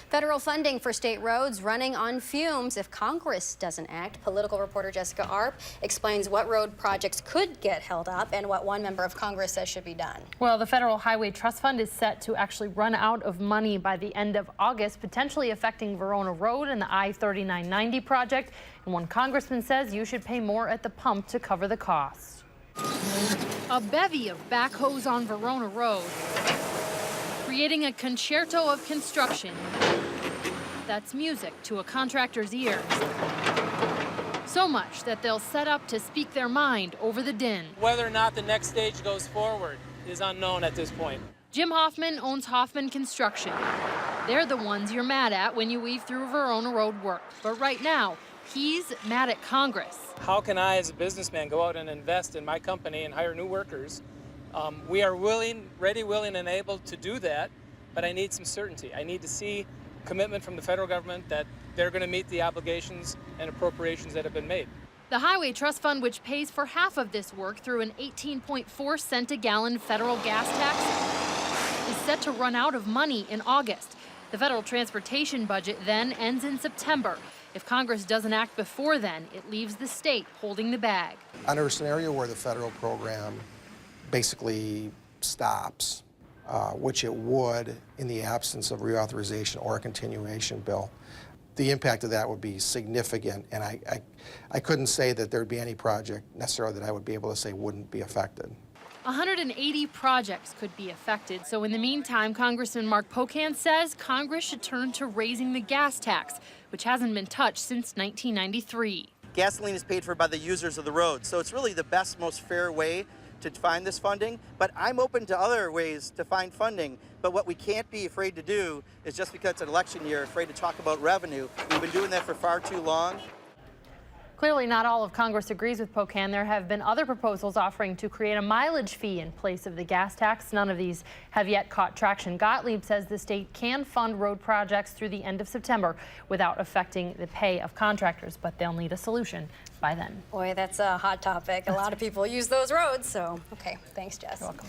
Federal funding for state roads running on fumes if Congress doesn't act. Political reporter Jessica Arp explains what road projects could get held up and what one member of Congress says should be done. Well, the Federal Highway Trust Fund is set to actually run out of money by the end of August, potentially affecting Verona Road and the I-3990 project. And one congressman says you should pay more at the pump to cover the cost. A bevy of backhoes on Verona Road, creating a concerto of construction. That's music to a contractor's ears. So much that they'll set up to speak their mind over the din. Whether or not the next stage goes forward is unknown at this point. Jim Hoffman owns Hoffman Construction. They're the ones you're mad at when you weave through Verona Road work. But right now, he's mad at Congress. How can I, as a businessman, go out and invest in my company and hire new workers? We are ready, willing, and able to do that, but I need some certainty. I need to see commitment from the federal government that they're going to meet the obligations and appropriations that have been made. The Highway Trust Fund, which pays for half of this work through an 18.4 cent a gallon federal gas tax, is set to run out of money in August. The federal transportation budget then ends in September. If Congress doesn't act before then, it leaves the state holding the bag. Under a scenario where the federal program basically stops, which it would in the absence of reauthorization or a continuation bill, the impact of that would be significant, and I couldn't say that there'd be any project necessarily that I would be able to say wouldn't be affected. 180 projects could be affected, so in the meantime, Congressman Mark Pocan says Congress should turn to raising the gas tax, which hasn't been touched since 1993. Gasoline is paid for by the users of the road, so it's really the best, most fair way to find this funding, but I'm open to other ways to find funding. But what we can't be afraid to do is, just because it's an election year, afraid to talk about revenue. We've been doing that for far too long. Clearly not all of Congress agrees with Pocan. There have been other proposals offering to create a mileage fee in place of the gas tax. None of these have yet caught traction. Gottlieb says the state can fund road projects through the end of September without affecting the pay of contractors, but they'll need a solution by then. Boy, that's a hot topic. A lot of people use those roads, so okay, thanks, Jess. You're welcome.